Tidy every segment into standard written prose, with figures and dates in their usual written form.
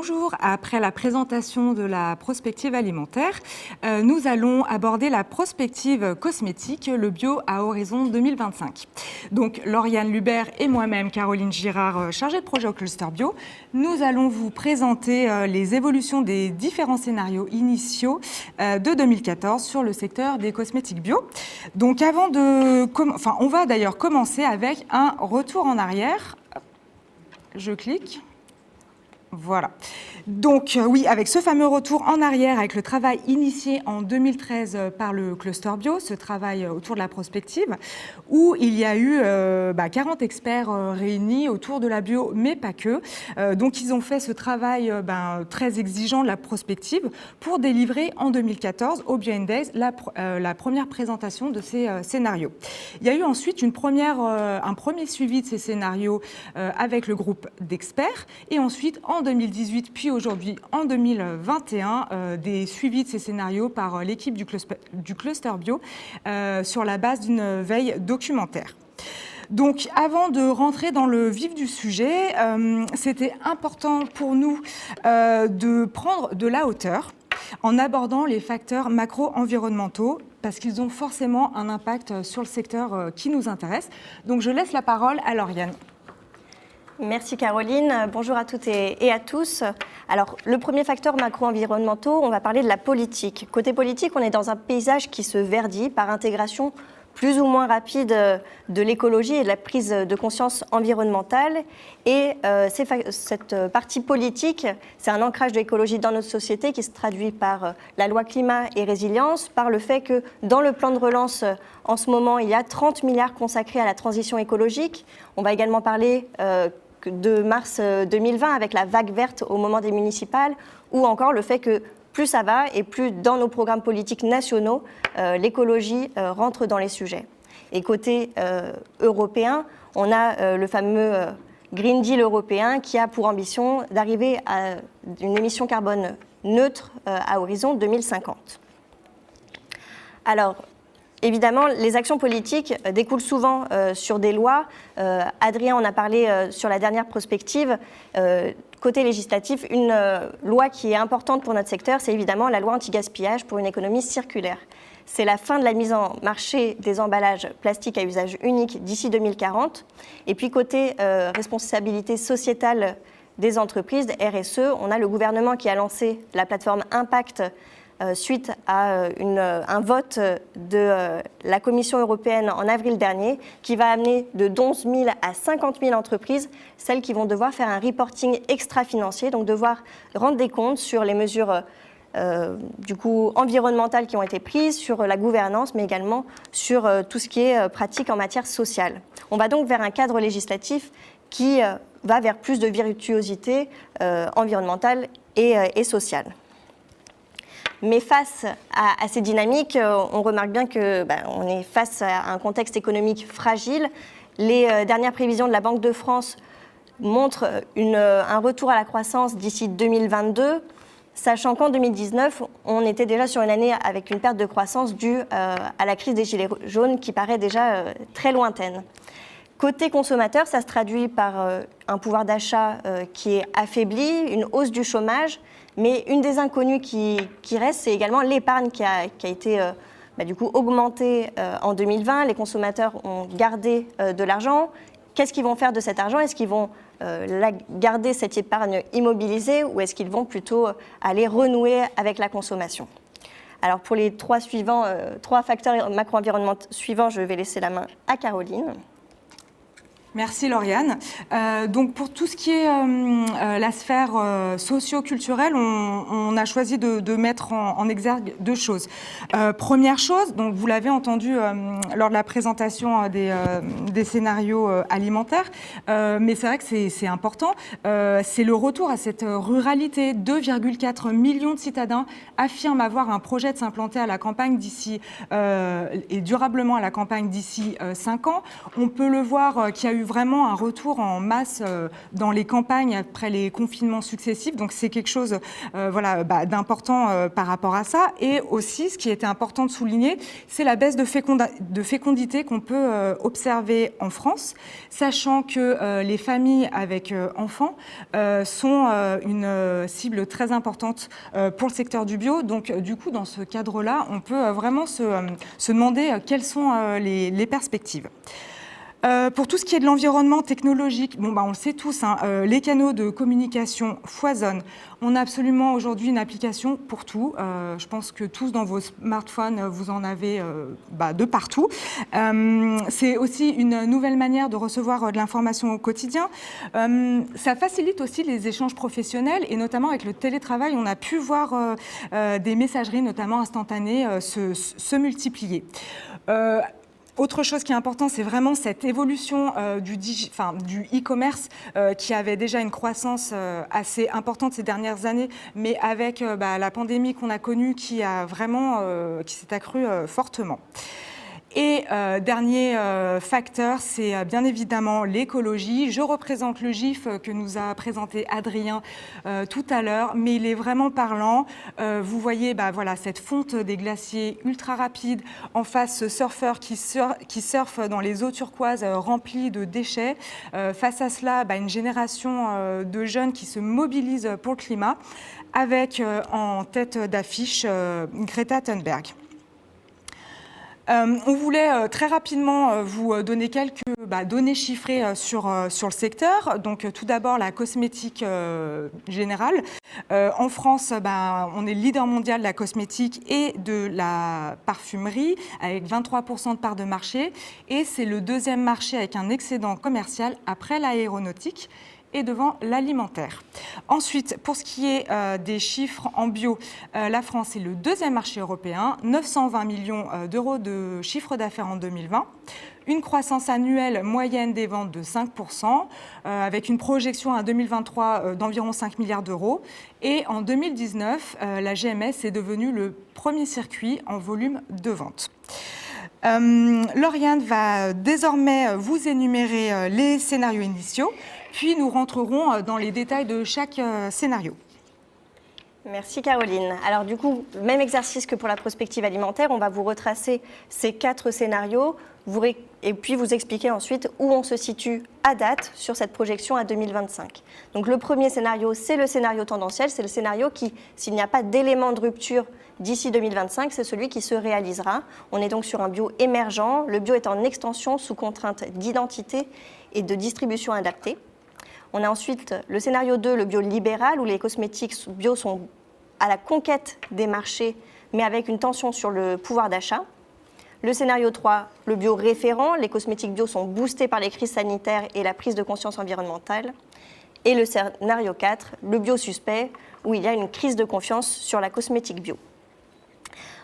bonjour. Après la présentation de la prospective alimentaire, nous allons aborder la prospective cosmétique, le bio à horizon 2025. Donc, Lauriane Lubert et moi-même, Caroline Girard, chargée de projet au Cluster Bio, nous allons vous présenter les évolutions des différents scénarios initiaux de 2014 sur le secteur des cosmétiques bio. Donc, on va d'ailleurs commencer avec un retour en arrière. Je clique. Voilà. Donc oui, avec ce fameux retour en arrière, avec le travail initié en 2013 par le Cluster Bio, ce travail autour de la prospective, où il y a eu 40 experts réunis autour de la bio, mais pas que. Donc ils ont fait ce travail très exigeant de la prospective pour délivrer en 2014 au Bio Days la première présentation de ces scénarios. Il y a eu ensuite un premier suivi de ces scénarios avec le groupe d'experts, et ensuite en 2018, puis aujourd'hui en 2021, des suivis de ces scénarios par l'équipe du Cluster Bio sur la base d'une veille documentaire. Donc, avant de rentrer dans le vif du sujet, c'était important pour nous de prendre de la hauteur en abordant les facteurs macro-environnementaux, parce qu'ils ont forcément un impact sur le secteur qui nous intéresse. Donc, je laisse la parole à Lauriane. Merci Caroline, bonjour à toutes et à tous. Alors le premier facteur macro-environnemental, on va parler de la politique. Côté politique, on est dans un paysage qui se verdit par intégration plus ou moins rapide de l'écologie et de la prise de conscience environnementale. Et cette partie politique, c'est un ancrage de l'écologie dans notre société qui se traduit par la loi climat et résilience, par le fait que dans le plan de relance, en ce moment, il y a 30 milliards consacrés à la transition écologique. On va également parler de mars 2020 avec la vague verte au moment des municipales, ou encore le fait que plus ça va et plus dans nos programmes politiques nationaux, l'écologie rentre dans les sujets. Et côté européen, on a le fameux Green Deal européen qui a pour ambition d'arriver à une émission carbone neutre à horizon 2050. Alors, évidemment, les actions politiques découlent souvent sur des lois. Adrien en a parlé sur la dernière prospective. Côté législatif, une loi qui est importante pour notre secteur, c'est évidemment la loi anti-gaspillage pour une économie circulaire. C'est la fin de la mise en marché des emballages plastiques à usage unique d'ici 2040. Et puis côté responsabilité sociétale des entreprises, RSE, on a le gouvernement qui a lancé la plateforme Impact suite à un vote de la Commission européenne en avril dernier, qui va amener de 11 000 à 50 000 entreprises, celles qui vont devoir faire un reporting extra-financier, donc devoir rendre des comptes sur les mesures environnementales qui ont été prises, sur la gouvernance, mais également sur tout ce qui est pratique en matière sociale. On va donc vers un cadre législatif qui va vers plus de virtuosité environnementale et sociale. Mais face à ces dynamiques, on remarque bien qu'on est face à un contexte économique fragile. Les dernières prévisions de la Banque de France montrent un retour à la croissance d'ici 2022, sachant qu'en 2019, on était déjà sur une année avec une perte de croissance due à la crise des Gilets jaunes qui paraît déjà très lointaine. Côté consommateur, ça se traduit par un pouvoir d'achat qui est affaibli, une hausse du chômage, mais une des inconnues qui reste, c'est également l'épargne qui a été augmentée en 2020. Les consommateurs ont gardé de l'argent. Qu'est-ce qu'ils vont faire de cet argent ? Est-ce qu'ils vont garder cette épargne immobilisée, ou est-ce qu'ils vont plutôt aller renouer avec la consommation ? Alors pour les trois facteurs macro-environnementaux suivants, je vais laisser la main à Caroline. Merci Lauriane. Donc pour tout ce qui est la sphère socio-culturelle, on a choisi de mettre en exergue deux choses. Première chose, donc vous l'avez entendu lors de la présentation des scénarios alimentaires, mais c'est vrai que c'est important, c'est le retour à cette ruralité. 2,4 millions de citadins affirment avoir un projet de s'implanter à la campagne d'ici et durablement à la campagne d'ici 5 ans. On peut le voir qu'il y a eu eu vraiment un retour en masse dans les campagnes après les confinements successifs. Donc c'est quelque chose d'important par rapport à ça. Et aussi, ce qui était important de souligner, c'est la baisse de fécondité qu'on peut observer en France, sachant que les familles avec enfants sont une cible très importante pour le secteur du bio. Donc du coup, dans ce cadre-là, on peut vraiment se demander quelles sont les perspectives. Pour tout ce qui est de l'environnement technologique, on le sait tous, les canaux de communication foisonnent. On a absolument aujourd'hui une application pour tout. Je pense que tous dans vos smartphones, vous en avez de partout. C'est aussi une nouvelle manière de recevoir de l'information au quotidien. Ça facilite aussi les échanges professionnels et notamment avec le télétravail, on a pu voir des messageries, notamment instantanées, se multiplier. Autre chose qui est important, c'est vraiment cette évolution du e-commerce qui avait déjà une croissance assez importante ces dernières années, mais avec la pandémie qu'on a connue qui s'est accrue fortement. Et dernier facteur, c'est bien évidemment l'écologie. Je représente le GIF que nous a présenté Adrien tout à l'heure, mais il est vraiment parlant. Vous voyez cette fonte des glaciers ultra rapide, en face ce surfeur qui surfe dans les eaux turquoises remplies de déchets. Face à cela, une génération de jeunes qui se mobilisent pour le climat, avec en tête d'affiche Greta Thunberg. On voulait très rapidement vous donner quelques données chiffrées sur le secteur. Donc tout d'abord la cosmétique générale. En France, on est le leader mondial de la cosmétique et de la parfumerie avec 23% de part de marché. Et c'est le deuxième marché avec un excédent commercial après l'aéronautique et devant l'alimentaire. Ensuite, pour ce qui est des chiffres en bio, la France est le deuxième marché européen, 920 millions d'euros de chiffre d'affaires en 2020, une croissance annuelle moyenne des ventes de 5%, avec une projection à 2023 d'environ 5 milliards d'euros. Et en 2019, la GMS est devenue le premier circuit en volume de vente. Lauriane va désormais vous énumérer les scénarios initiaux, puis nous rentrerons dans les détails de chaque scénario. Merci Caroline. Alors du coup, même exercice que pour la prospective alimentaire, on va vous retracer ces 4 scénarios et puis vous expliquer ensuite où on se situe à date sur cette projection à 2025. Donc le premier scénario, c'est le scénario tendanciel, c'est le scénario qui, s'il n'y a pas d'élément de rupture d'ici 2025, c'est celui qui se réalisera. On est donc sur un bio émergent, le bio est en extension sous contrainte d'identité et de distribution adaptée. On a ensuite le scénario 2, le bio libéral, où les cosmétiques bio sont à la conquête des marchés, mais avec une tension sur le pouvoir d'achat. Le scénario 3, le bio référent, les cosmétiques bio sont boostés par les crises sanitaires et la prise de conscience environnementale. Et le scénario 4, le bio suspect, où il y a une crise de confiance sur la cosmétique bio.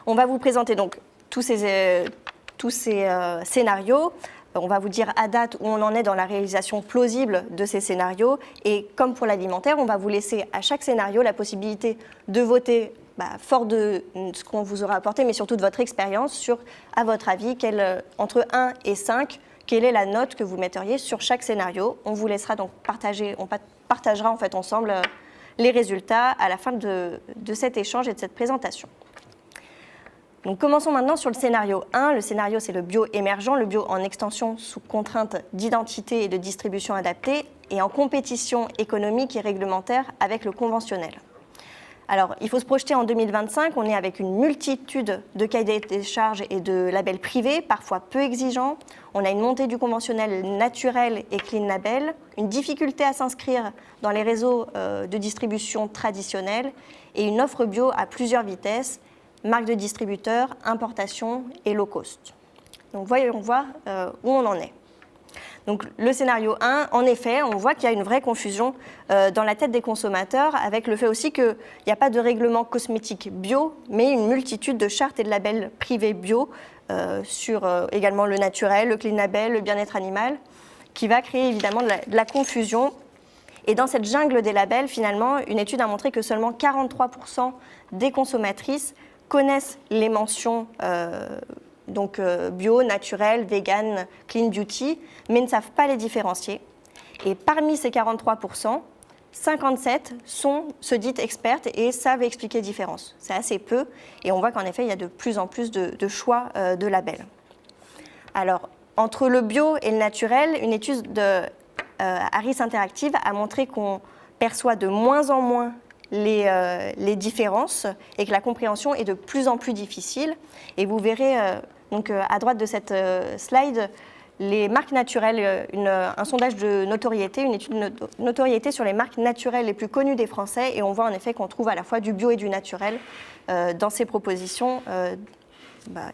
On va vous présenter donc tous ces scénarios. On va vous dire à date où on en est dans la réalisation plausible de ces scénarios. Et comme pour l'alimentaire, on va vous laisser à chaque scénario la possibilité de voter fort de ce qu'on vous aura apporté, mais surtout de votre expérience sur, à votre avis, entre 1 et 5, quelle est la note que vous metteriez sur chaque scénario. On vous laissera donc on partagera en fait ensemble les résultats à la fin de cet échange et de cette présentation. Donc, commençons maintenant sur le scénario 1. Le scénario, c'est le bio émergent, le bio en extension sous contrainte d'identité et de distribution adaptée et en compétition économique et réglementaire avec le conventionnel. Alors, il faut se projeter en 2025. On est avec une multitude de cahiers des charges et de labels privés, parfois peu exigeants. On a une montée du conventionnel naturel et clean label, une difficulté à s'inscrire dans les réseaux de distribution traditionnels et une offre bio à plusieurs vitesses, marque de distributeur, importation et low cost. Donc voyons voir où on en est. Donc le scénario 1, en effet, on voit qu'il y a une vraie confusion dans la tête des consommateurs avec le fait aussi qu'il n'y a pas de règlement cosmétique bio, mais une multitude de chartes et de labels privés bio sur également le naturel, le clean label, le bien-être animal, qui va créer évidemment de la confusion. Et dans cette jungle des labels, finalement, une étude a montré que seulement 43% des consommatrices connaissent les mentions donc bio, naturel, vegan, clean beauty, mais ne savent pas les différencier. Et parmi ces 43%, 57 se disent expertes et savent expliquer les différences. C'est assez peu, et on voit qu'en effet, il y a de plus en plus de choix de labels. Alors, entre le bio et le naturel, une étude de Harris Interactive a montré qu'on perçoit de moins en moins les différences et que la compréhension est de plus en plus difficile. Et vous verrez donc, à droite de cette slide les marques naturelles, un sondage de notoriété, une étude de notoriété sur les marques naturelles les plus connues des Français. Et on voit en effet qu'on trouve à la fois du bio et du naturel dans ces propositions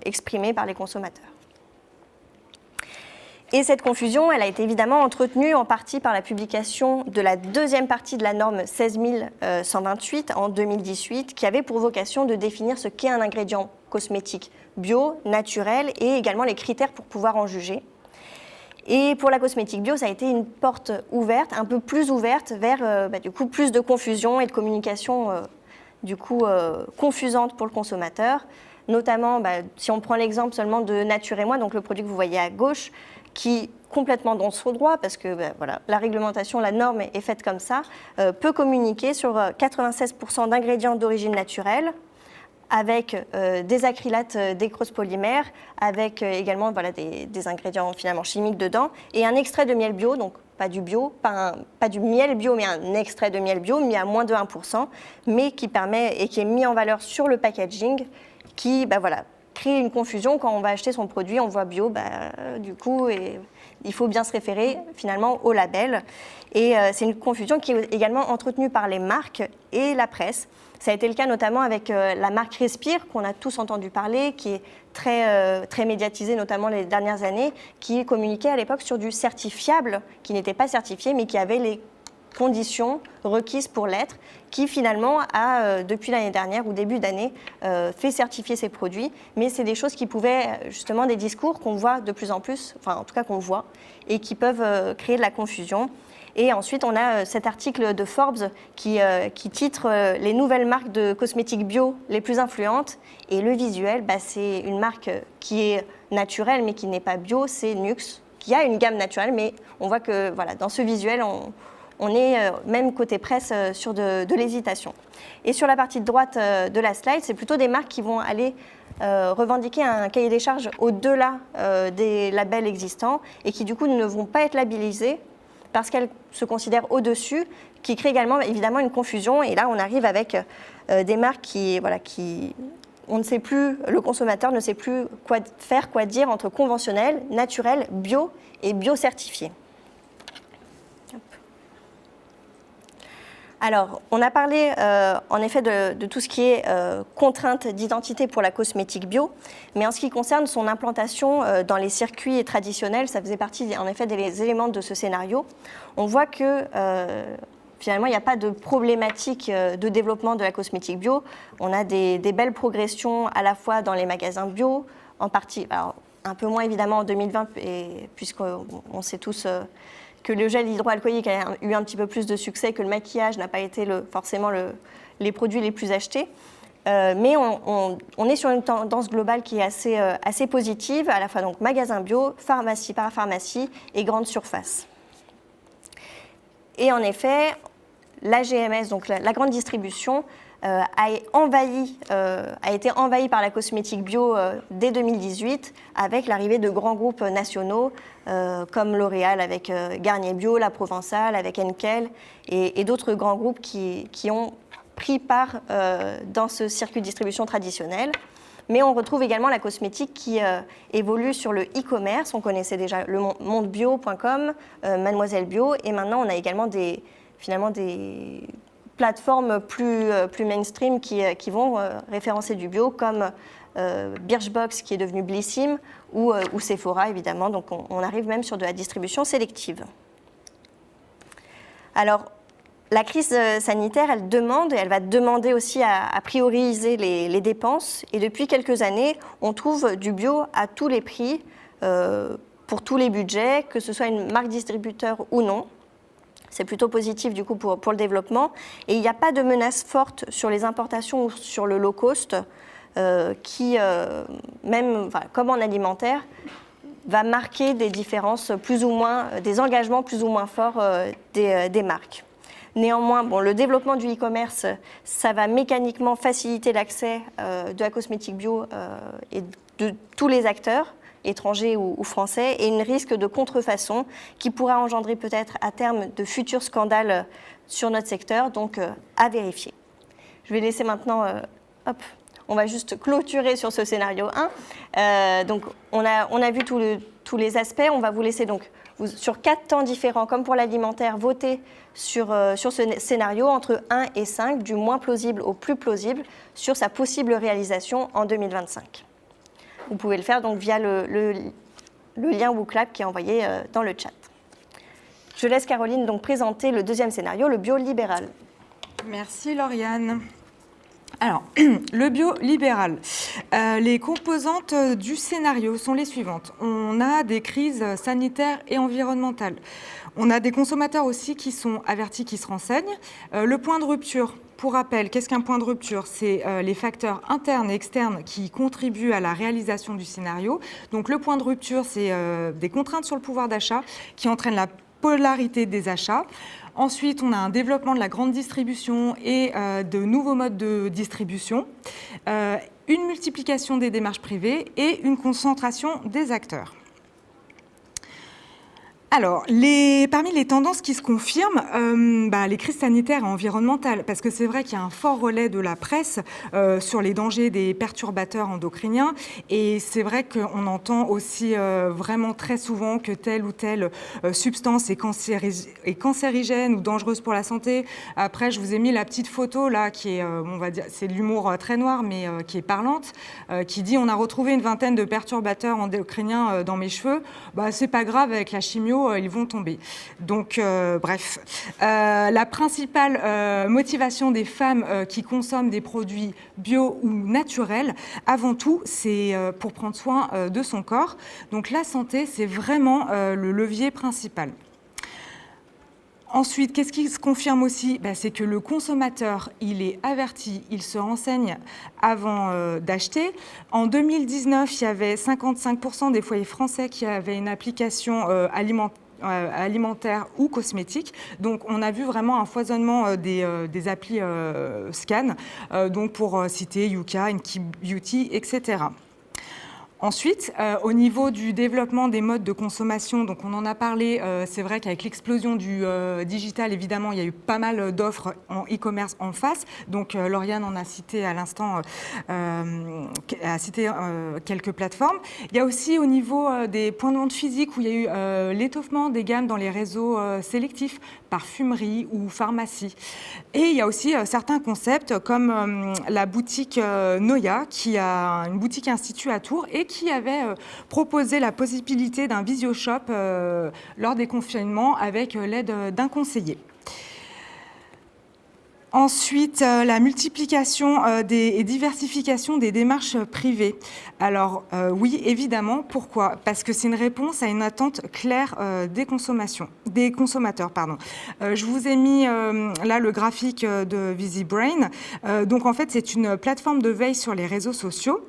exprimées par les consommateurs. Et cette confusion, elle a été évidemment entretenue en partie par la publication de la deuxième partie de la norme 16128 en 2018, qui avait pour vocation de définir ce qu'est un ingrédient cosmétique bio, naturel, et également les critères pour pouvoir en juger. Et pour la cosmétique bio, ça a été une porte ouverte, un peu plus ouverte, vers du coup, plus de confusion et de communication confusante pour le consommateur. Notamment, si on prend l'exemple seulement de Nature et Moi, donc le produit que vous voyez à gauche, qui, complètement dans son droit, parce que la réglementation, la norme est faite comme ça, peut communiquer sur 96% d'ingrédients d'origine naturelle, avec des acrylates d'écrose-polymère, avec également des ingrédients finalement chimiques dedans, et un extrait de miel bio, donc pas du bio, pas du miel bio, mais un extrait de miel bio mis à moins de 1%, mais qui permet et qui est mis en valeur sur le packaging, qui crée une confusion quand on va acheter son produit, on voit bio, du coup, et il faut bien se référer finalement au label. Et c'est une confusion qui est également entretenue par les marques et la presse. Ça a été le cas notamment avec la marque Respire, qu'on a tous entendu parler, qui est très médiatisée, notamment les dernières années, qui communiquait à l'époque sur du certifiable, qui n'était pas certifié, mais qui avait les conditions requises pour l'être, qui finalement a, depuis l'année dernière ou début d'année, fait certifier ses produits. Mais c'est des choses qui pouvaient, justement, des discours qu'on voit de plus en plus, enfin en tout cas qu'on voit, et qui peuvent créer de la confusion. Et ensuite, on a cet article de Forbes qui titre « Les nouvelles marques de cosmétiques bio les plus influentes ». Et le visuel, c'est une marque qui est naturelle mais qui n'est pas bio, c'est Nuxe, qui a une gamme naturelle, mais on voit que dans ce visuel, on est même côté presse sur de l'hésitation. Et sur la partie de droite de la slide, c'est plutôt des marques qui vont aller revendiquer un cahier des charges au-delà des labels existants et qui du coup ne vont pas être labellisées parce qu'elles se considèrent au-dessus, qui crée également évidemment une confusion. Et là, on arrive avec des marques qui on ne sait plus, le consommateur ne sait plus quoi dire entre conventionnel, naturel, bio et bio-certifié. Alors, on a parlé en effet de tout ce qui est contrainte d'identité pour la cosmétique bio, mais en ce qui concerne son implantation dans les circuits traditionnels, ça faisait partie en effet des éléments de ce scénario. On voit que finalement, il n'y a pas de problématique de développement de la cosmétique bio. On a des belles progressions à la fois dans les magasins bio, en partie, alors, un peu moins évidemment en 2020, puisqu'on sait tous que le gel hydroalcoolique a eu un petit peu plus de succès, que le maquillage n'a pas été forcément les produits les plus achetés. Mais on est sur une tendance globale qui est assez positive, à la fois donc magasin bio, pharmacie, parapharmacie et grande surface. Et en effet, la GMS, donc la grande distribution, a été envahie par la cosmétique bio dès 2018 avec l'arrivée de grands groupes nationaux comme L'Oréal avec Garnier Bio, La Provençale avec Henkel et d'autres grands groupes qui ont pris part dans ce circuit de distribution traditionnel. Mais on retrouve également la cosmétique qui évolue sur le e-commerce. On connaissait déjà le mondebio.com, Mademoiselle Bio, et maintenant on a également des plateformes plus mainstream qui vont référencer du bio, comme Birchbox qui est devenu Blissim, ou Sephora évidemment. Donc on arrive même sur de la distribution sélective. Alors, la crise sanitaire, elle va demander aussi à prioriser les dépenses. Et depuis quelques années, on trouve du bio à tous les prix, pour tous les budgets, que ce soit une marque distributeur ou non. C'est plutôt positif du coup pour le développement. Et il n'y a pas de menace forte sur les importations ou sur le low cost. qui, comme en alimentaire, va marquer des différences plus ou moins, des engagements plus ou moins forts des marques. Néanmoins, le développement du e-commerce, ça va mécaniquement faciliter l'accès de la cosmétique bio et de tous les acteurs, étrangers ou français, et un risque de contrefaçon qui pourra engendrer peut-être à terme de futurs scandales sur notre secteur, donc à vérifier. Je vais laisser maintenant, on va juste clôturer sur ce scénario 1. Donc on a vu tous les aspects, on va vous laisser donc sur 4 temps différents, comme pour l'alimentaire, voter sur ce scénario entre 1 et 5, du moins plausible au plus plausible, sur sa possible réalisation en 2025. Vous pouvez le faire donc via le lien WooClap qui est envoyé dans le chat. Je laisse Caroline donc présenter le deuxième scénario, le bio libéral. Merci Lauriane. Alors, le bio libéral. Les composantes du scénario sont les suivantes. On a des crises sanitaires et environnementales. On a des consommateurs aussi qui sont avertis, qui se renseignent. Le point de rupture, pour rappel, qu'est-ce qu'un point de rupture? C'est les facteurs internes et externes qui contribuent à la réalisation du scénario. Donc le point de rupture, c'est des contraintes sur le pouvoir d'achat qui entraînent la polarité des achats. Ensuite, on a un développement de la grande distribution et de nouveaux modes de distribution, une multiplication des démarches privées et une concentration des acteurs. Alors, parmi les tendances qui se confirment, les crises sanitaires et environnementales, parce que c'est vrai qu'il y a un fort relais de la presse sur les dangers des perturbateurs endocriniens, et c'est vrai qu'on entend aussi vraiment très souvent que telle ou telle substance est cancérigène ou dangereuse pour la santé. Après, je vous ai mis la petite photo là, qui est, on va dire, c'est de l'humour très noir, mais qui est parlante, qui dit « On a retrouvé une vingtaine de perturbateurs endocriniens dans mes cheveux. C'est pas grave, avec la chimio, ils vont tomber. » Donc, bref. La principale motivation des femmes qui consomment des produits bio ou naturels, avant tout, c'est pour prendre soin de son corps. Donc, la santé, c'est vraiment le levier principal. Ensuite, qu'est-ce qui se confirme aussi? C'est que le consommateur, il est averti, il se renseigne avant d'acheter. En 2019, il y avait 55% des foyers français qui avaient une application alimentaire ou cosmétique. Donc, on a vu vraiment un foisonnement des applis scan, donc pour citer Yuka, Inky Beauty, etc. Ensuite, au niveau du développement des modes de consommation, donc on en a parlé, c'est vrai qu'avec l'explosion du digital, évidemment, il y a eu pas mal d'offres en e-commerce en face. Donc, Lauriane en a cité à l'instant, quelques plateformes. Il y a aussi au niveau des points de vente physiques où il y a eu l'étoffement des gammes dans les réseaux sélectifs, parfumerie ou pharmacie. Et il y a aussi certains concepts comme la boutique Noya, qui a une boutique institut à Tours et qui avait proposé la possibilité d'un visio-shop lors des confinements avec l'aide d'un conseiller. Ensuite, la multiplication et diversification des démarches privées. Alors oui, évidemment. Pourquoi? Parce que c'est une réponse à une attente claire des consommateurs. Je vous ai mis là le graphique de VisiBrain. Donc en fait, c'est une plateforme de veille sur les réseaux sociaux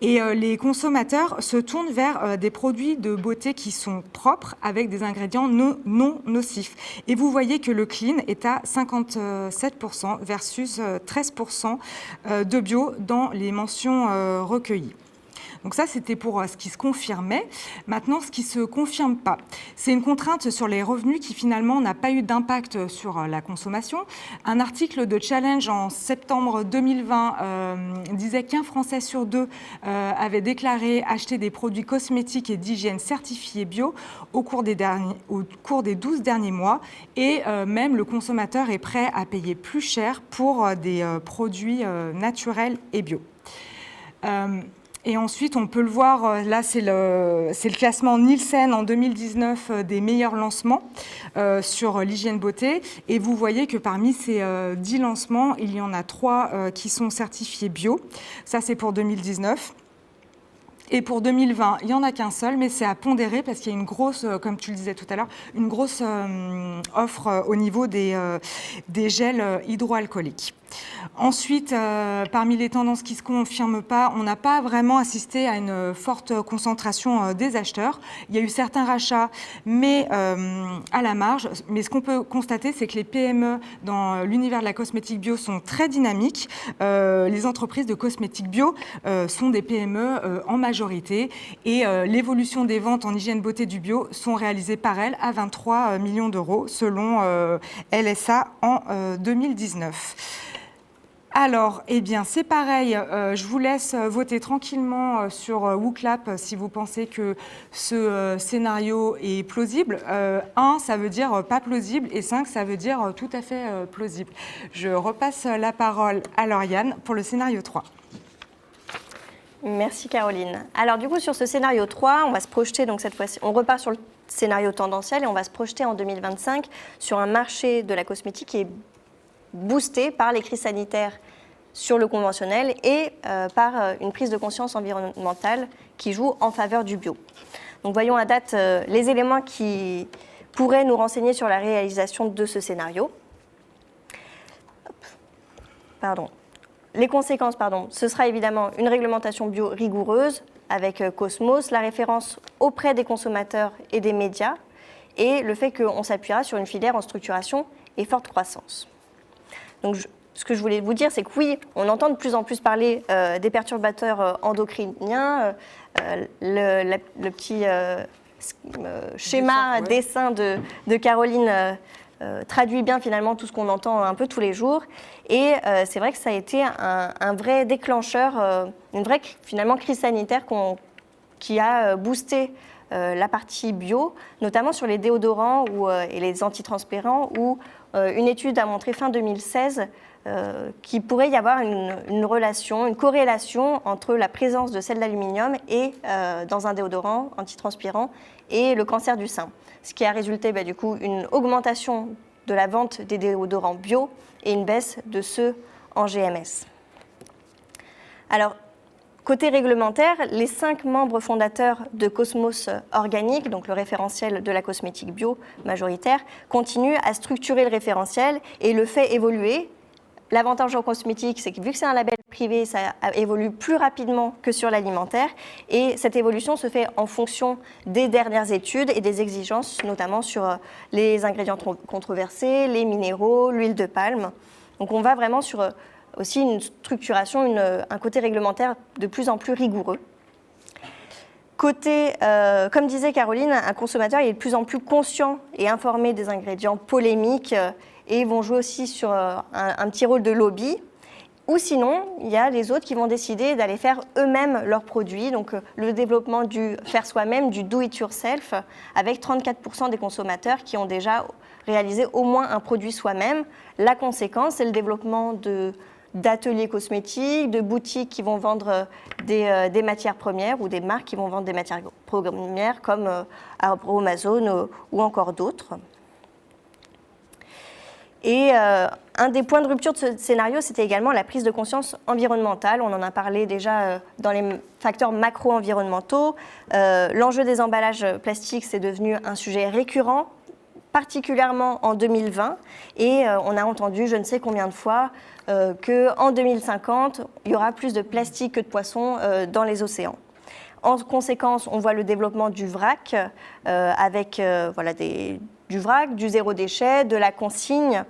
et les consommateurs se tournent vers des produits de beauté qui sont propres avec des ingrédients non nocifs. Et vous voyez que le clean est à 57% versus 13% de bio dans les mentions recueillies. Donc ça, c'était pour ce qui se confirmait. Maintenant, ce qui ne se confirme pas, c'est une contrainte sur les revenus qui finalement n'a pas eu d'impact sur la consommation. Un article de Challenge en septembre 2020 disait qu'un Français sur deux avait déclaré acheter des produits cosmétiques et d'hygiène certifiés bio au cours des 12 derniers mois. Et même le consommateur est prêt à payer plus cher pour des produits naturels et bio. Et ensuite, on peut le voir, là, c'est le classement Nielsen en 2019 des meilleurs lancements sur l'hygiène beauté. Et vous voyez que parmi ces 10 lancements, il y en a 3 qui sont certifiés bio. Ça, c'est pour 2019. Et pour 2020, il n'y en a qu'un seul, mais c'est à pondérer parce qu'il y a une grosse, comme tu le disais tout à l'heure, une grosse offre au niveau des gels hydroalcooliques. Ensuite, parmi les tendances qui ne se confirment pas, on n'a pas vraiment assisté à une forte concentration des acheteurs. Il y a eu certains rachats, mais à la marge. Mais ce qu'on peut constater, c'est que les PME dans l'univers de la cosmétique bio sont très dynamiques. Les entreprises de cosmétiques bio sont des PME en majorité. Et l'évolution des ventes en hygiène beauté du bio sont réalisées par elles à 23 millions d'euros, selon LSA en 2019. Alors, eh bien, c'est pareil, je vous laisse voter tranquillement sur WooClap si vous pensez que ce scénario est plausible. 1, ça veut dire pas plausible, et 5, ça veut dire tout à fait plausible. Je repasse la parole à Lauriane pour le scénario 3. Merci Caroline. Alors du coup, sur ce scénario 3, on va se projeter, donc cette fois-ci, on repart sur le scénario tendanciel et on va se projeter en 2025 sur un marché de la cosmétique qui est boosté par les crises sanitaires sur le conventionnel et par une prise de conscience environnementale qui joue en faveur du bio. Donc voyons à date les éléments qui pourraient nous renseigner sur la réalisation de ce scénario. Les conséquences, ce sera évidemment une réglementation bio rigoureuse avec Cosmos, la référence auprès des consommateurs et des médias et le fait qu'on s'appuiera sur une filière en structuration et forte croissance. Donc, ce que je voulais vous dire, c'est que oui, on entend de plus en plus parler des perturbateurs endocriniens. Le petit schéma, dessin de Caroline traduit bien finalement tout ce qu'on entend un peu tous les jours. Et c'est vrai que ça a été un vrai déclencheur, une vraie finalement crise sanitaire qui a boosté la partie bio, notamment sur les déodorants et les antitranspirants, où une étude a montré fin 2016 qu'il pourrait y avoir une relation, une corrélation entre la présence de sel d'aluminium et, dans un déodorant antitranspirant et le cancer du sein. Ce qui a résulté du coup une augmentation de la vente des déodorants bio et une baisse de ceux en GMS. Alors, côté réglementaire, les 5 membres fondateurs de Cosmos Organic, donc le référentiel de la cosmétique bio majoritaire, continuent à structurer le référentiel et le fait évoluer. L'avantage en cosmétique, c'est que vu que c'est un label privé, ça évolue plus rapidement que sur l'alimentaire. Et cette évolution se fait en fonction des dernières études et des exigences, notamment sur les ingrédients controversés, les minéraux, l'huile de palme. Donc on va vraiment sur aussi une structuration, un côté réglementaire de plus en plus rigoureux. Côté, comme disait Caroline, un consommateur est de plus en plus conscient et informé des ingrédients polémiques et vont jouer aussi sur un petit rôle de lobby. Ou sinon, il y a les autres qui vont décider d'aller faire eux-mêmes leurs produits. Donc le développement du faire soi-même, du do-it-yourself, avec 34% des consommateurs qui ont déjà réalisé au moins un produit soi-même. La conséquence, c'est le développement d'ateliers cosmétiques, de boutiques qui vont vendre des matières premières ou des marques qui vont vendre des matières premières comme Aromazone ou encore d'autres. Et un des points de rupture de ce scénario, c'était également la prise de conscience environnementale. On en a parlé déjà dans les facteurs macro-environnementaux. L'enjeu des emballages plastiques, c'est devenu un sujet récurrent, particulièrement en 2020. Et on a entendu je ne sais combien de fois qu'en 2050, il y aura plus de plastique que de poissons dans les océans. En conséquence, on voit le développement du vrac avec du vrac, du zéro déchet, de la consigne,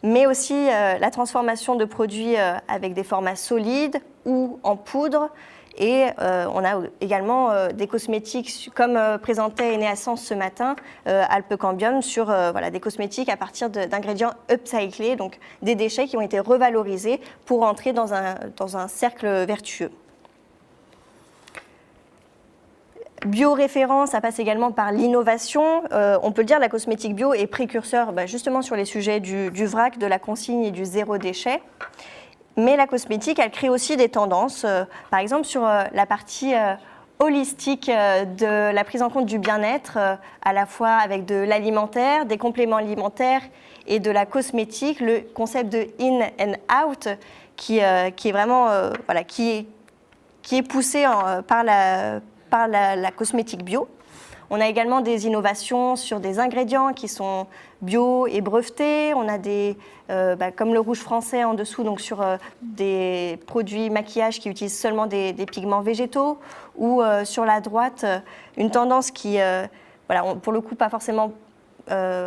mais aussi la transformation de produits avec des formats solides ou en poudre. Et on a également des cosmétiques, comme présentait Enéascence ce matin, Alpecambium, sur des cosmétiques à partir d'ingrédients upcyclés, donc des déchets qui ont été revalorisés pour entrer dans un cercle vertueux. Bio-référent, ça passe également par l'innovation. On peut le dire, la cosmétique bio est précurseur justement sur les sujets du vrac, de la consigne et du zéro déchet. Mais la cosmétique, elle crée aussi des tendances. Par exemple, sur la partie holistique de la prise en compte du bien-être, à la fois avec de l'alimentaire, des compléments alimentaires et de la cosmétique, le concept de in and out qui est vraiment qui est poussé par la cosmétique bio. On a également des innovations sur des ingrédients qui sont bio et brevetés. On a comme le rouge français en dessous, donc sur des produits maquillage qui utilisent seulement des pigments végétaux, ou sur la droite, une tendance qui, pour le coup, pas forcément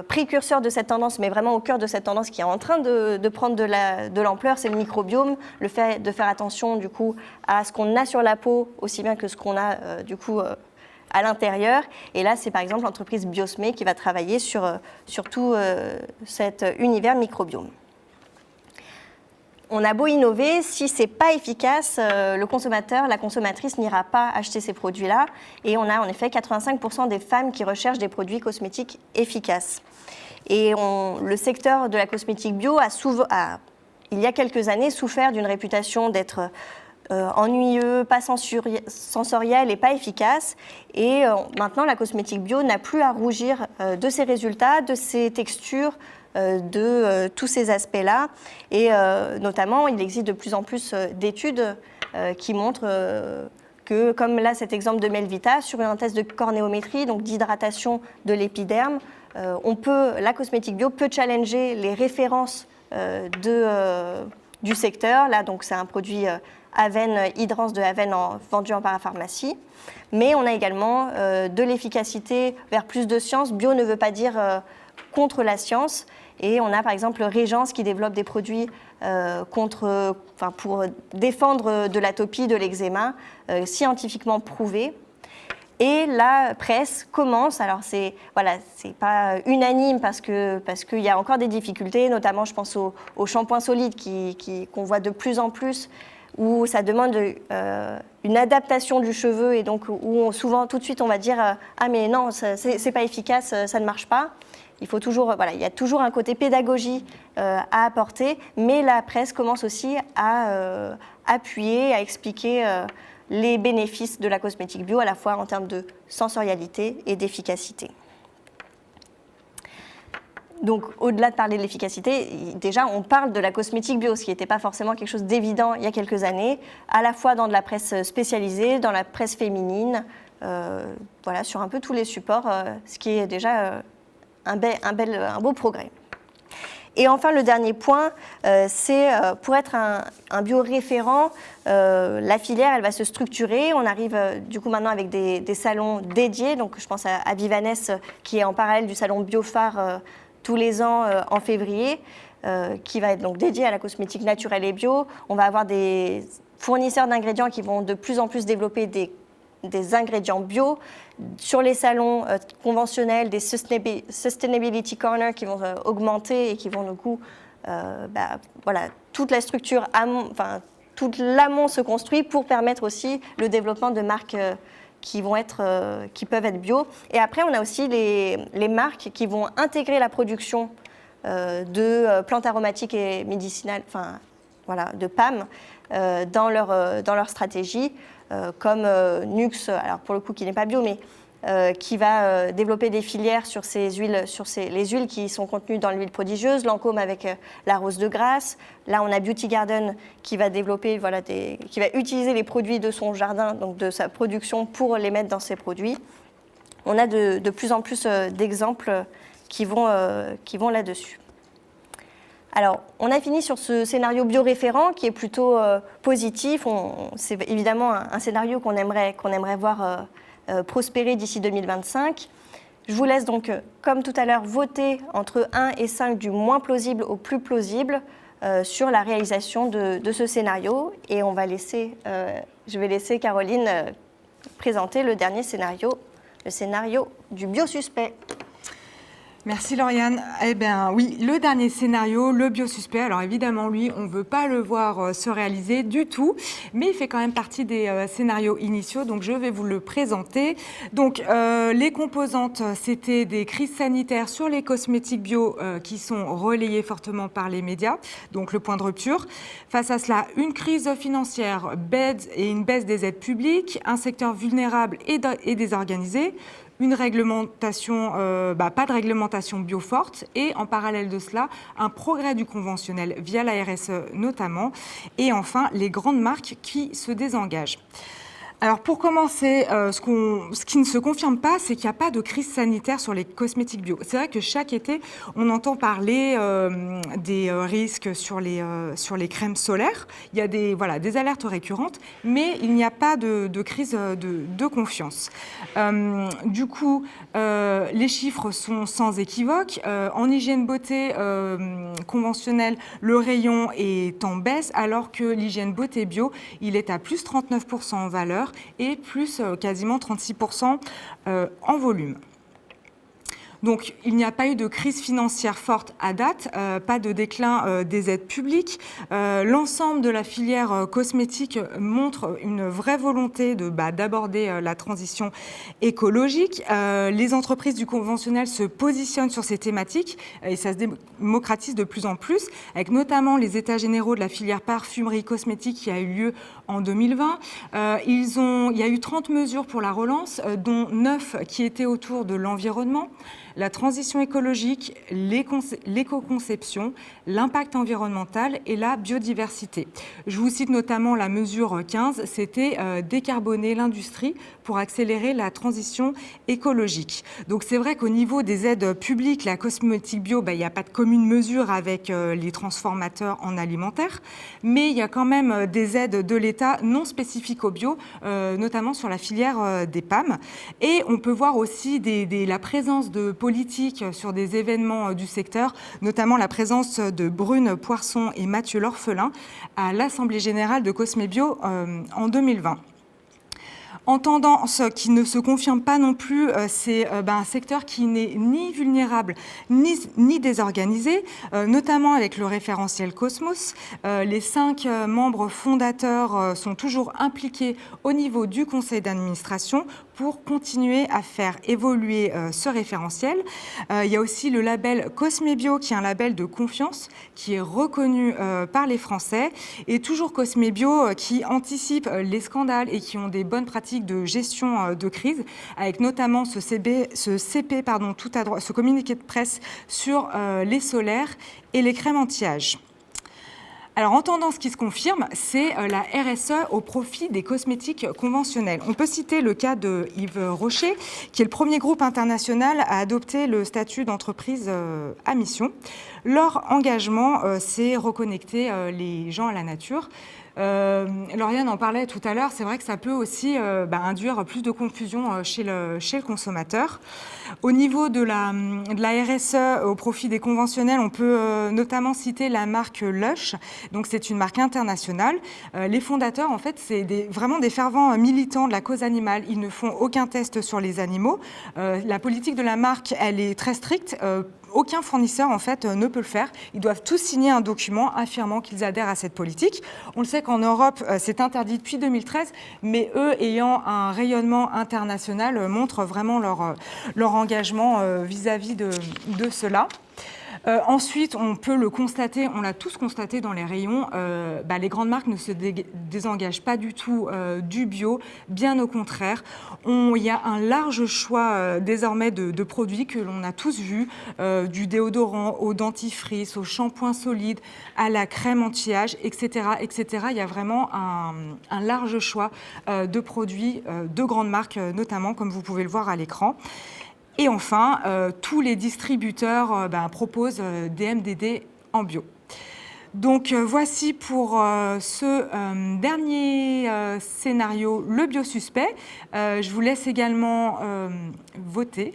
précurseur de cette tendance, mais vraiment au cœur de cette tendance qui est en train de prendre de l'ampleur, c'est le microbiome, le fait de faire attention du coup à ce qu'on a sur la peau, aussi bien que ce qu'on a à l'intérieur. Et là, c'est par exemple l'entreprise Biosmé qui va travailler sur tout cet univers microbiome. On a beau innover, si ce n'est pas efficace, le consommateur, la consommatrice n'ira pas acheter ces produits-là. Et on a en effet 85% des femmes qui recherchent des produits cosmétiques efficaces. Et le secteur de la cosmétique bio il y a quelques années, souffert d'une réputation d'être ennuyeux, pas sensoriel et pas efficace. Et maintenant, la cosmétique bio n'a plus à rougir de ses résultats, de ses textures, de tous ces aspects-là. Et notamment, il existe de plus en plus d'études qui montrent que, comme là cet exemple de Melvita, sur un test de cornéométrie, donc d'hydratation de l'épiderme, la cosmétique bio peut challenger les références du secteur. Là, donc, c'est un produit Aven, Hydrance de Aven vendu en parapharmacie. Mais on a également de l'efficacité vers plus de science. Bio ne veut pas dire contre la science. Et on a par exemple Régence qui développe des produits pour défendre de l'atopie, de l'eczéma, scientifiquement prouvés. Et la presse commence, alors c'est pas unanime parce qu'il y a encore des difficultés, notamment je pense au shampoing solide qu'on voit de plus en plus, où ça demande une adaptation du cheveu et donc où souvent tout de suite on va dire ah mais non, c'est pas efficace, ça ne marche pas. Il y a toujours un côté pédagogie à apporter, mais la presse commence aussi à appuyer, à expliquer les bénéfices de la cosmétique bio, à la fois en termes de sensorialité et d'efficacité. Donc, au-delà de parler de l'efficacité, déjà, on parle de la cosmétique bio, ce qui n'était pas forcément quelque chose d'évident il y a quelques années, à la fois dans de la presse spécialisée, dans la presse féminine, sur un peu tous les supports, ce qui est déjà un beau progrès. Et enfin, le dernier point, c'est pour être un bio référent, la filière, elle va se structurer. On arrive du coup maintenant avec des salons dédiés. Donc, je pense à Vivanès, qui est en parallèle du salon Biophare tous les ans en février, qui va être donc dédié à la cosmétique naturelle et bio. On va avoir des fournisseurs d'ingrédients qui vont de plus en plus développer des ingrédients bio. Sur les salons conventionnels, des Sustainability Corner qui vont augmenter et qui vont du coup, toute la structure, tout l'amont se construit pour permettre aussi le développement de marques qui peuvent être bio. Et après, on a aussi les marques qui vont intégrer la production de plantes aromatiques et médicinales, de PAM, dans leur stratégie. Comme Nux, alors pour le coup qui n'est pas bio, mais qui va développer des filières sur les huiles qui sont contenues dans l'huile prodigieuse, Lancôme avec la rose de Grasse. Là, on a Beauty Garden qui va développer, qui va utiliser les produits de son jardin, donc de sa production, pour les mettre dans ses produits. On a de plus en plus d'exemples qui vont là-dessus. Alors, on a fini sur ce scénario bioréférent qui est plutôt positif. C'est évidemment un scénario qu'on aimerait voir prospérer d'ici 2025. Je vous laisse donc, comme tout à l'heure, voter entre 1 et 5 du moins plausible au plus plausible sur la réalisation de ce scénario. Et je vais laisser Caroline présenter le dernier scénario, le scénario du biosuspect. Merci Lauriane. Eh bien oui, le dernier scénario, le biosuspect, alors évidemment lui, on ne veut pas le voir se réaliser du tout, mais il fait quand même partie des scénarios initiaux, donc je vais vous le présenter. Donc les composantes, c'était des crises sanitaires sur les cosmétiques bio qui sont relayées fortement par les médias, donc le point de rupture. Face à cela, une crise financière et une baisse des aides publiques, un secteur vulnérable et désorganisé, une réglementation, pas de réglementation bio forte et en parallèle de cela, un progrès du conventionnel via la RSE notamment et enfin les grandes marques qui se désengagent. Alors pour commencer, ce qui ne se confirme pas, c'est qu'il n'y a pas de crise sanitaire sur les cosmétiques bio. C'est vrai que chaque été, on entend parler des risques sur les crèmes solaires. Il y a des alertes récurrentes, mais il n'y a pas de crise de confiance. Du coup, les chiffres sont sans équivoque. En hygiène beauté conventionnelle, le rayon est en baisse, alors que l'hygiène beauté bio, il est à plus 39% en valeur et plus quasiment 36% en volume. Donc, il n'y a pas eu de crise financière forte à date, pas de déclin des aides publiques. L'ensemble de la filière cosmétique montre une vraie volonté d'aborder la transition écologique. Les entreprises du conventionnel se positionnent sur ces thématiques et ça se démocratise de plus en plus, avec notamment les états généraux de la filière parfumerie cosmétique qui a eu lieu en 2020. Il y a eu 30 mesures pour la relance, dont 9 qui étaient autour de l'environnement, la transition écologique, l'éco-conception, l'impact environnemental et la biodiversité. Je vous cite notamment la mesure 15, c'était décarboner l'industrie pour accélérer la transition écologique. Donc c'est vrai qu'au niveau des aides publiques, la cosmétique bio, il n'y a pas de commune mesure avec les transformateurs en alimentaire, mais il y a quand même des aides de l'État non spécifiques au bio, notamment sur la filière des PAM. Et on peut voir aussi la présence de politique sur des événements du secteur, notamment la présence de Brune Poisson et Mathieu L'Orphelin à l'Assemblée générale de Cosmébio en 2020. En tendance qui ne se confirme pas non plus, c'est un secteur qui n'est ni vulnérable ni désorganisé, notamment avec le référentiel Cosmos. Les 5 membres fondateurs sont toujours impliqués au niveau du conseil d'administration pour continuer à faire évoluer ce référentiel. Il y a aussi le label Cosmébio, qui est un label de confiance, qui est reconnu par les Français, et toujours Cosmébio qui anticipe les scandales et qui ont des bonnes pratiques de gestion de crise, avec notamment ce communiqué de presse sur les solaires et les crèmes anti-âge. Alors, en tendance qui se confirme, c'est la RSE au profit des cosmétiques conventionnels. On peut citer le cas de Yves Rocher, qui est le premier groupe international à adopter le statut d'entreprise à mission. Leur engagement, c'est reconnecter les gens à la nature. Lauriane en parlait tout à l'heure, c'est vrai que ça peut aussi induire plus de confusion chez le consommateur. Au niveau de la RSE au profit des conventionnels, on peut notamment citer la marque Lush. Donc c'est une marque internationale. Les fondateurs, en fait, c'est vraiment des fervents militants de la cause animale. Ils ne font aucun test sur les animaux. La politique de la marque, elle est très stricte. Aucun fournisseur, en fait, ne peut le faire. Ils doivent tous signer un document affirmant qu'ils adhèrent à cette politique. On le sait qu'en Europe, c'est interdit depuis 2013, mais eux, ayant un rayonnement international, montrent vraiment leur engagement vis-à-vis de cela. Ensuite, on peut le constater, on l'a tous constaté dans les rayons, les grandes marques ne se désengagent pas du tout du bio, bien au contraire. Il y a un large choix désormais de produits que l'on a tous vus, du déodorant au dentifrice, au shampoing solide, à la crème anti-âge, etc., etc. Il y a vraiment un large choix de produits de grandes marques, notamment, comme vous pouvez le voir à l'écran. Et enfin, tous les distributeurs proposent des MDD en bio. Donc voici pour ce dernier scénario, le biosuspect. Je vous laisse également voter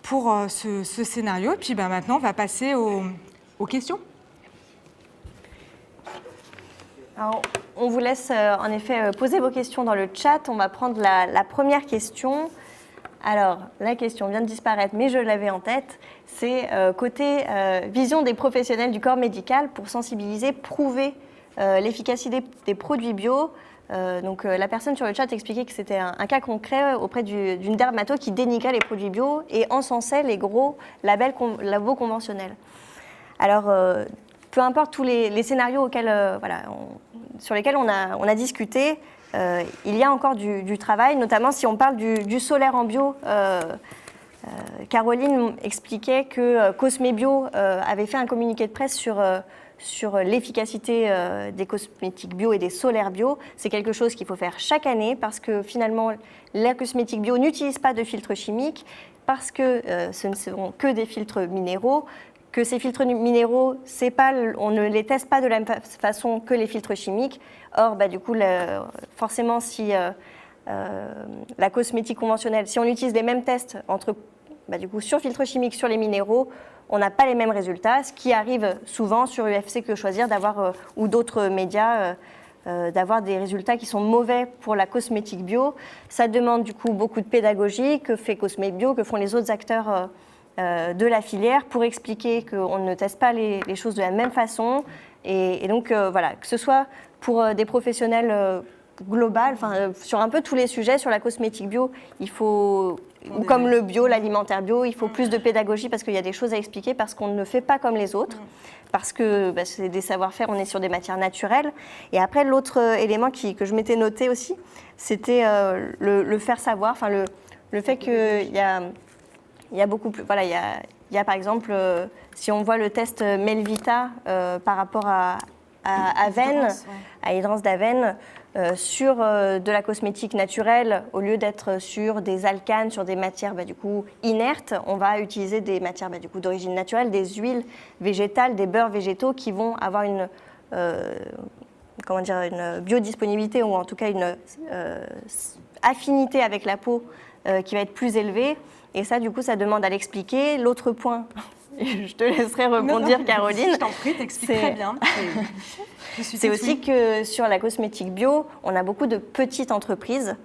pour ce scénario. Et puis maintenant, on va passer aux questions. Alors, on vous laisse en effet poser vos questions dans le chat. On va prendre la première question. Alors, la question vient de disparaître, mais je l'avais en tête. C'est côté vision des professionnels du corps médical pour sensibiliser, prouver l'efficacité des produits bio. Donc, la personne sur le chat expliquait que c'était un cas concret auprès d'une dermato qui dénigrait les produits bio et encensait les gros labels labo conventionnels. Alors, peu importe tous les scénarios sur lesquels on a discuté, il y a encore du travail, notamment si on parle du solaire en bio. Caroline expliquait que Cosmébio avait fait un communiqué de presse sur sur l'efficacité des cosmétiques bio et des solaires bio. C'est quelque chose qu'il faut faire chaque année parce que finalement, la cosmétique bio n'utilise pas de filtres chimiques parce que ce ne seront que des filtres minéraux, que ces filtres minéraux, on ne les teste pas de la même façon que les filtres chimiques. Or, du coup, forcément, si la cosmétique conventionnelle, si on utilise les mêmes tests sur filtres chimiques, sur les minéraux, on n'a pas les mêmes résultats, ce qui arrive souvent sur UFC Que Choisir ou d'autres médias, d'avoir des résultats qui sont mauvais pour la cosmétique bio. Ça demande du coup beaucoup de pédagogie que fait Cosme Bio, que font les autres acteurs de la filière pour expliquer qu'on ne teste pas les choses de la même façon. Et donc, que ce soit pour des professionnels global, sur un peu tous les sujets, sur la cosmétique bio, il faut, ou comme le bio, l'alimentaire bio, il faut plus de pédagogie parce qu'il y a des choses à expliquer, parce qu'on ne fait pas comme les autres, parce que c'est des savoir-faire, on est sur des matières naturelles. Et après, l'autre élément que je m'étais noté aussi, c'était le faire savoir, le fait qu'il y a beaucoup plus... Voilà, il y a par exemple, si on voit le test Melvita par rapport à Avène, à Hydrance d'Avène, sur de la cosmétique naturelle, au lieu d'être sur des alcanes, sur des matières inertes, on va utiliser des matières d'origine naturelle, des huiles végétales, des beurres végétaux qui vont avoir une biodisponibilité ou en tout cas une affinité avec la peau qui va être plus élevée. Et ça, du coup, ça demande à l'expliquer. L'autre point, je te laisserai rebondir, Caroline. Je t'en prie, t'expliques très bien. C'est aussi que sur la cosmétique bio, on a beaucoup de petites entreprises.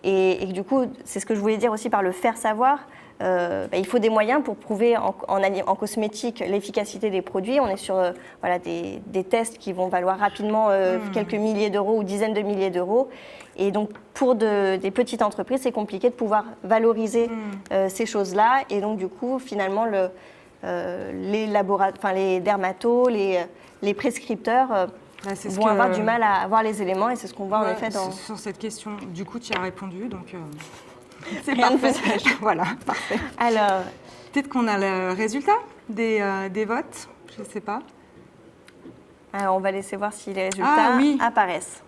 Et du coup, c'est ce que je voulais dire aussi par le faire savoir. Il faut des moyens pour prouver en cosmétique l'efficacité des produits. On est sur des tests qui vont valoir rapidement quelques milliers d'euros ou dizaines de milliers d'euros. Et donc, pour des petites entreprises, c'est compliqué de pouvoir valoriser ces choses-là. Et donc, du coup, finalement, les dermatos, les prescripteurs vont avoir du mal à avoir les éléments. Et c'est ce qu'on voit en effet sur cette question. Du coup, tu y as répondu, donc c'est rien parfait. De plus. Voilà, parfait. Alors, peut-être qu'on a le résultat des votes, je ne sais pas. Alors, on va laisser voir si les résultats apparaissent.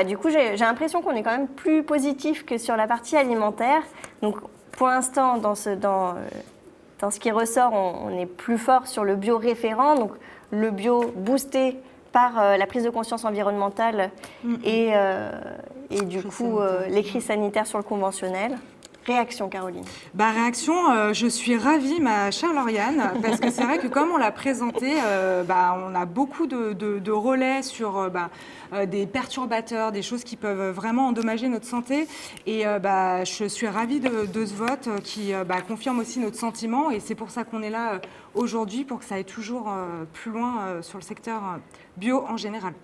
Du coup, j'ai l'impression qu'on est quand même plus positif que sur la partie alimentaire. Donc, pour l'instant, dans ce qui ressort, on est plus fort sur le bio référent, donc le bio boosté par la prise de conscience environnementale et du coup les crises sanitaires sur le conventionnel. Réaction, Caroline. Réaction, je suis ravie, ma chère Lauriane, parce que c'est vrai que comme on l'a présenté, on a beaucoup de relais sur des perturbateurs, des choses qui peuvent vraiment endommager notre santé. Et je suis ravie de ce vote qui confirme aussi notre sentiment. Et c'est pour ça qu'on est là aujourd'hui, pour que ça aille toujours plus loin sur le secteur bio en général.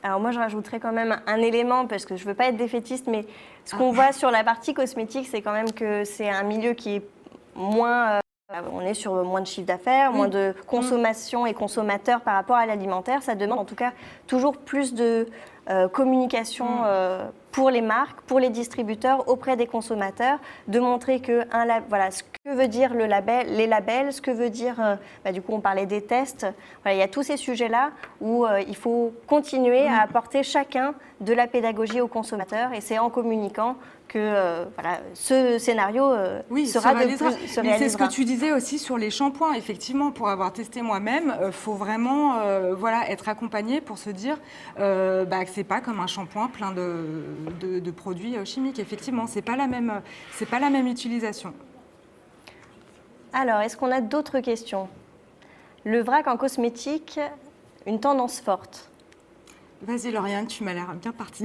Alors moi, je rajouterais quand même un élément, parce que je ne veux pas être défaitiste, mais ce qu'on voit sur la partie cosmétique, c'est quand même que c'est un milieu qui est moins... on est sur moins de chiffre d'affaires, moins de consommation et consommateurs par rapport à l'alimentaire. Ça demande en tout cas toujours plus de communication pour les marques, pour les distributeurs, auprès des consommateurs, de montrer que ce que veut dire les labels, ce que veut dire, du coup on parlait des tests, il y a tous ces sujets-là où il faut continuer à apporter chacun de la pédagogie aux consommateurs, et c'est en communiquant que ce scénario se réalisera. Mais c'est ce que tu disais aussi sur les shampoings. Effectivement, pour avoir testé moi-même, faut vraiment être accompagné pour se dire que c'est pas comme un shampoing plein de produits chimiques. Effectivement, c'est pas la même utilisation. Alors, est-ce qu'on a d'autres questions? Le vrac en cosmétique, une tendance forte. Vas-y Lauriane, tu m'as l'air bien partie.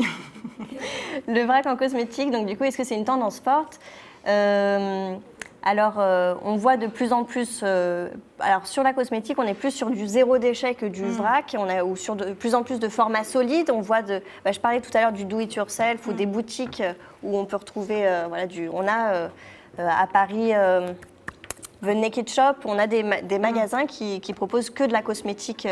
Le vrac en cosmétique, donc du coup, est-ce que c'est une tendance forte? On voit de plus en plus... alors, sur la cosmétique, on est plus sur du zéro déchet que du vrac, ou sur de plus en plus de formats solides. On voit je parlais tout à l'heure du do-it-yourself ou des boutiques où on peut retrouver... on a à Paris... The Naked Shop, on a des magasins qui proposent que de la cosmétique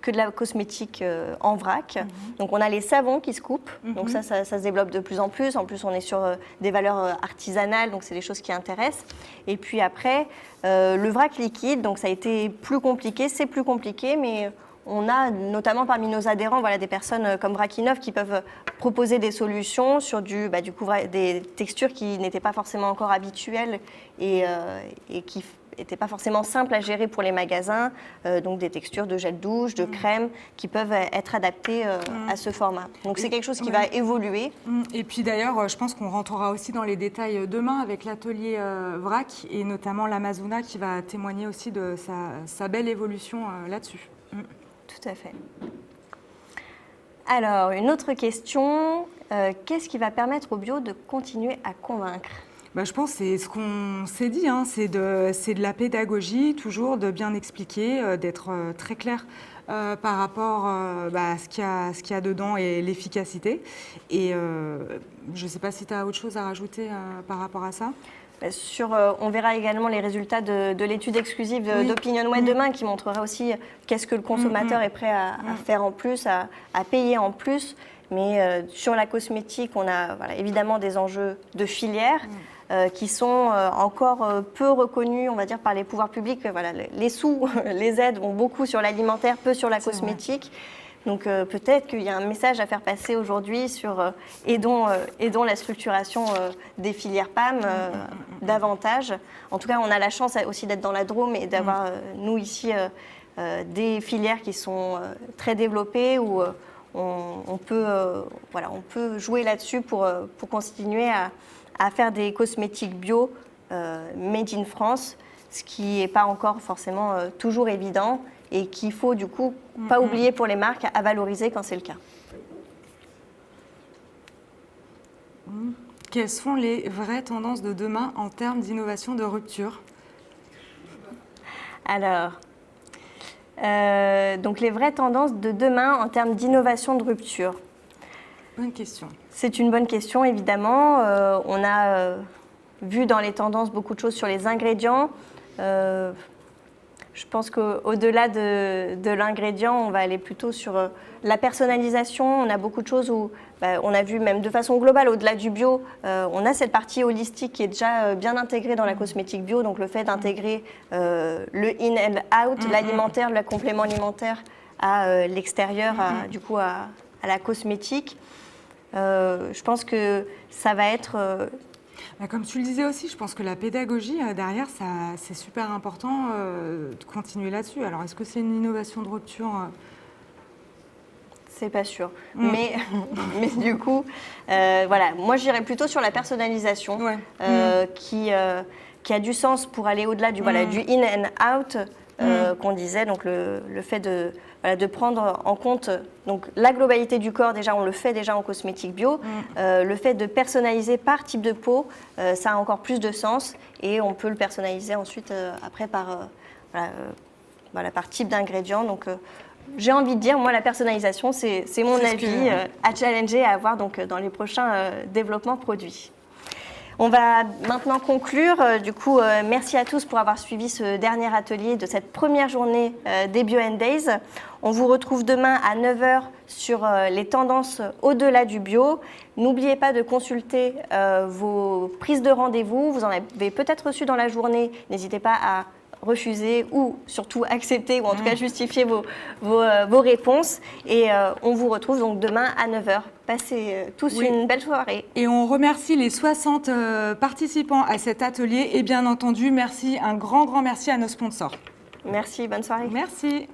que de la cosmétique en vrac. Donc on a les savons qui se coupent, donc ça se développe de plus en plus. En plus, on est sur des valeurs artisanales, donc c'est des choses qui intéressent. Et puis après, le vrac liquide, donc ça a été plus compliqué, c'est plus compliqué, mais on a notamment parmi nos adhérents des personnes comme Vrakinov qui peuvent proposer des solutions sur du coup, des textures qui n'étaient pas forcément encore habituelles et qui n'étaient pas forcément simples à gérer pour les magasins, donc des textures de gel douche, de crème qui peuvent être adaptées à ce format. Donc c'est quelque chose qui va évoluer. Et puis d'ailleurs, je pense qu'on rentrera aussi dans les détails demain avec l'atelier Vrac et notamment l'Amazona qui va témoigner aussi de sa belle évolution là-dessus. Tout à fait. Alors, une autre question, qu'est-ce qui va permettre au bio de continuer à convaincre ? Je pense que c'est ce qu'on s'est dit, hein, c'est de la pédagogie, toujours de bien expliquer, d'être très clair par rapport à ce qu'il y a dedans et l'efficacité. Et je ne sais pas si tu as autre chose à rajouter par rapport à ça. On verra également les résultats de l'étude exclusive d'OpinionWay demain qui montrera aussi qu'est-ce que le consommateur est prêt à faire en plus, à payer en plus. Mais sur la cosmétique, on a évidemment des enjeux de filière qui sont encore peu reconnus, on va dire, par les pouvoirs publics. Les sous, les aides vont beaucoup sur l'alimentaire, peu sur la cosmétique. Donc peut-être qu'il y a un message à faire passer aujourd'hui sur aidons la structuration des filières PAM davantage. En tout cas, on a la chance aussi d'être dans la Drôme et d'avoir, nous ici, des filières qui sont très développées où on peut jouer là-dessus pour continuer à faire des cosmétiques bio made in France, ce qui n'est pas encore forcément toujours évident. Et qu'il faut du coup pas oublier pour les marques à valoriser quand c'est le cas. Quelles sont les vraies tendances de demain en termes d'innovation de rupture ? Alors, donc les vraies tendances de demain en termes d'innovation de rupture. Bonne question. C'est une bonne question, évidemment. On a vu dans les tendances beaucoup de choses sur les ingrédients. Je pense qu'au-delà de l'ingrédient, on va aller plutôt sur la personnalisation. On a beaucoup de choses où on a vu même de façon globale, au-delà du bio, on a cette partie holistique qui est déjà bien intégrée dans la cosmétique bio. Donc le fait d'intégrer le in and out, l'alimentaire, le complément alimentaire à l'extérieur, du coup à la cosmétique. Je pense que ça va être... Comme tu le disais aussi, je pense que la pédagogie derrière, c'est super important de continuer là-dessus. Alors, est-ce que c'est une innovation de rupture C'est pas sûr. Mais du coup, moi je dirais plutôt sur la personnalisation qui a du sens pour aller au-delà du in and out qu'on disait, donc le fait de prendre en compte donc, la globalité du corps, déjà on le fait déjà en cosmétique bio, le fait de personnaliser par type de peau, ça a encore plus de sens et on peut le personnaliser ensuite après par type d'ingrédients. Donc j'ai envie de dire, moi la personnalisation c'est mon avis à challenger, à avoir donc, dans les prochains développements produits. On va maintenant conclure. Du coup, merci à tous pour avoir suivi ce dernier atelier de cette première journée des Bio & Days. On vous retrouve demain à 9h sur les tendances au-delà du bio. N'oubliez pas de consulter vos prises de rendez-vous. Vous en avez peut-être reçu dans la journée. N'hésitez pas à refuser ou surtout accepter ou en tout cas justifier vos réponses. Et on vous retrouve donc demain à 9h. Passez tous une belle soirée. Et on remercie les 60 participants à cet atelier et bien entendu, un grand merci à nos sponsors. Merci, bonne soirée. Merci.